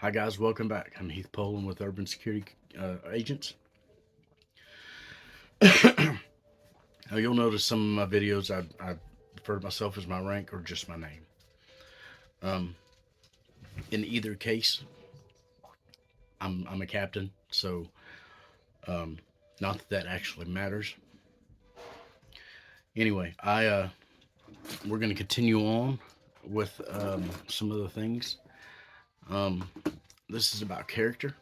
Hi guys, welcome back. I'm Heath Poland with Urban Security Agents. Now you'll notice some of my videos I refer to myself as my rank or just my name. Um, in either case, I'm a captain, so um, not that that actually matters. Anyway, I we're going to continue on with some of the things. Um, this is about character.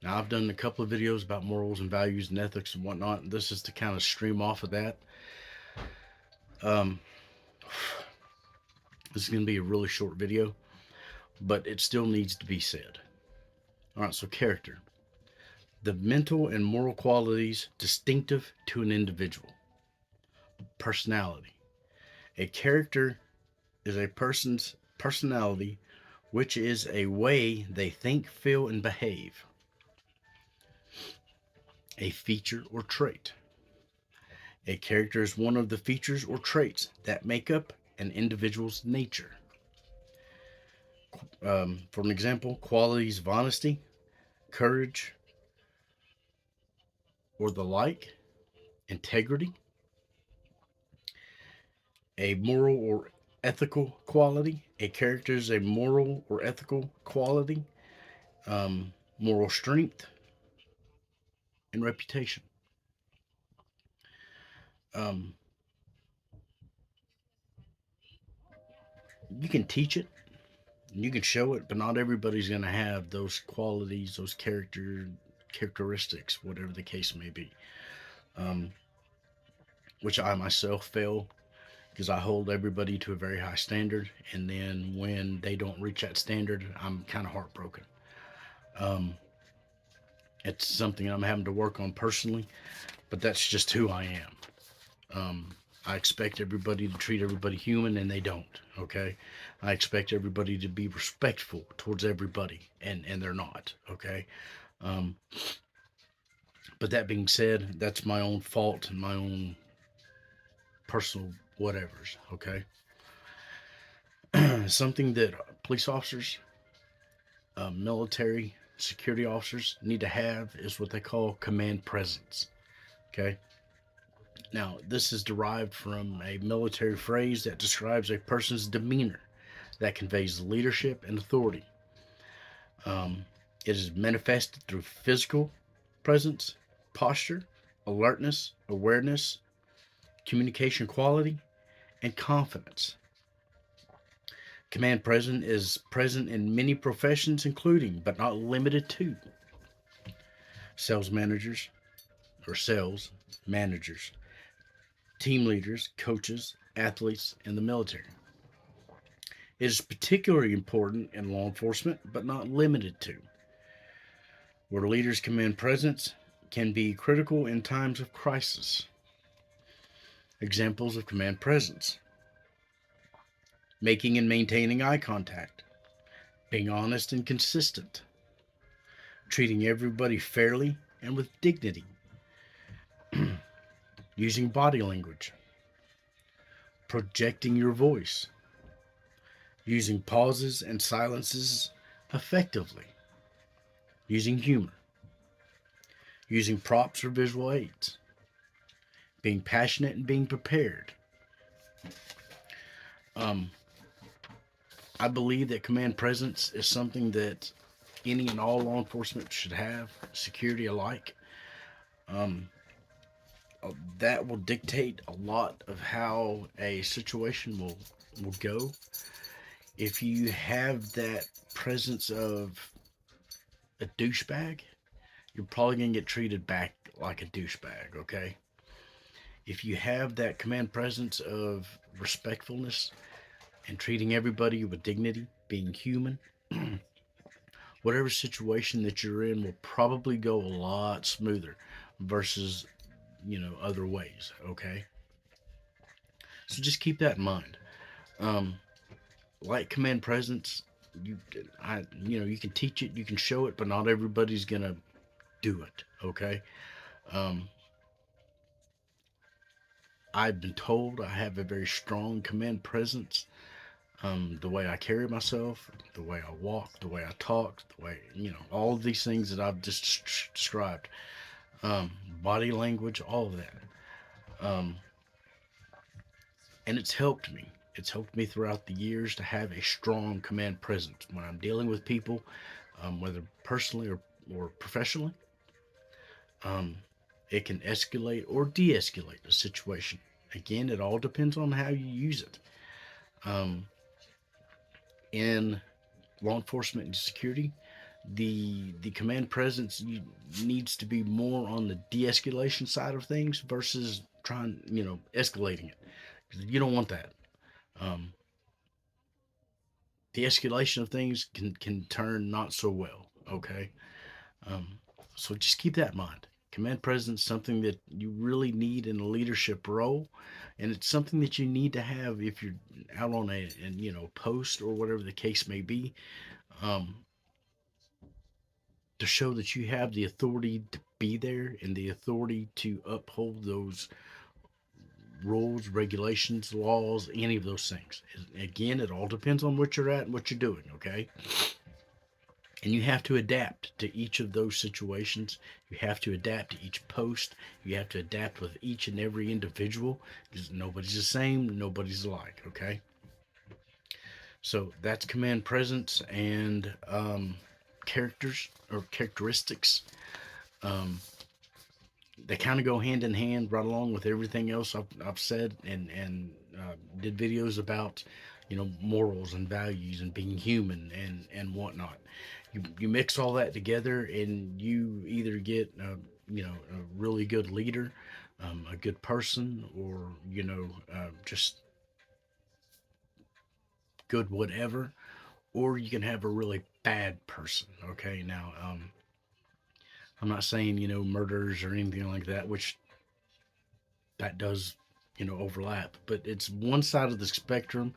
Now I've done a couple of videos about morals and values and ethics and whatnot. This is to kind of stream off of that. Um, this is going to be a really short video, but it still needs to be said. All right, so character. The mental and moral qualities distinctive to an individual. Personality. A character is a person's personality, which is a way they think, feel, and behave. A feature or trait. A character is one of the features or traits that make up an individual's nature. For an example, qualities of honesty, courage, or the like, integrity. A moral or ethical quality. A character is a moral or ethical quality, moral strength, and reputation. Um, you can teach it, you can show it, but not everybody's going to have those qualities, those characteristics, whatever the case may be. Um, which I myself fail because I hold everybody to a very high standard, and then when they don't reach that standard, I'm kind of heartbroken. Um, it's something I'm having to work on personally, but that's just who I am. Um, I expect everybody to treat everybody human, and they don't. Okay, I expect everybody to be respectful towards everybody, and they're not. Okay, um, but that being said, that's my own fault and my own personal whatevers. Okay, something that police officers, military security officers need to have is what they call command presence. Okay, now this is derived from a military phrase that describes a person's demeanor that conveys leadership and authority. Um, it is manifested through physical presence, posture, alertness, awareness, communication quality, and confidence. Command present is present in many professions, including but not limited to sales managers or sales managers, team leaders, coaches, athletes, and the military. It is particularly important in law enforcement, but not limited to, where leaders' command presence can be critical in times of crisis. Examples of command presence: making and maintaining eye contact, being honest and consistent, treating everybody fairly and with dignity, using body language, projecting your voice, using pauses and silences effectively, using humor, using props or visual aids, being passionate and being prepared. Um, I believe that command presence is something that any and all law enforcement should have, security alike. Um, that will dictate a lot of how a situation will go. If you have that presence of a douchebag, you're probably gonna get treated back like a douchebag. Okay. If you have that command presence of respectfulness and treating everybody with dignity, being human, whatever situation that you're in will probably go a lot smoother versus other ways. Okay, so just keep that in mind. Um, like command presence, you can teach it, you can show it, but not everybody's gonna do it. Okay, um, I've been told I have a very strong command presence. The way I carry myself, the way I walk, the way I talk, the way, all of these things that I've just described, um, body language, all of that. Um, and it's helped me. It's helped me throughout the years to have a strong command presence when I'm dealing with people, whether personally or professionally. Um, it can escalate or de escalate a situation. Again, it all depends on how you use it. Um, in law enforcement and security, the command presence needs to be more on the de-escalation side of things versus trying, escalating it. You don't want that. Um, the escalation of things can turn not so well. Okay, um, so just keep that in mind. Command presence is something that you really need in a leadership role, and it's something that you need to have if you're out on a and post or whatever the case may be. Um, to show that you have the authority to be there and the authority to uphold those rules, regulations, laws, any of those things. Again, it all depends on what you're at and what you're doing, okay? And you have to adapt to each of those situations. You have to adapt to each post. You have to adapt with each and every individual because nobody's the same, nobody's alike, okay? So that's command presence and characters or characteristics. Um, they kind of go hand in hand right along with everything else I've said and did videos about morals and values and being human and whatnot. You mix all that together and you either get a really good leader, a good person, or just good whatever, or you can have a really bad person. Okay, now I'm not saying murders or anything like that, which that does overlap, but it's one side of the spectrum,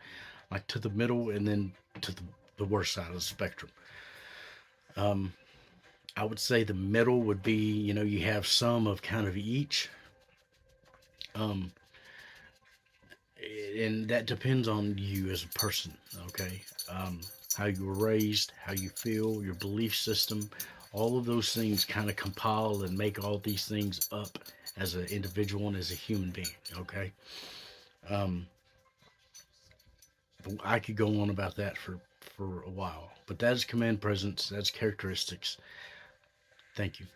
like to the middle, and then to the worst side of the spectrum. um I would say the middle would be, you have some of kind of each. um and that depends on you as a person. Okay. How you were raised, how you feel, your belief system, all of those things kind of compile and make all these things up as an individual and as a human being. Okay. um I could go on about that for a while, but that is command presence. That's characteristics. Thank you.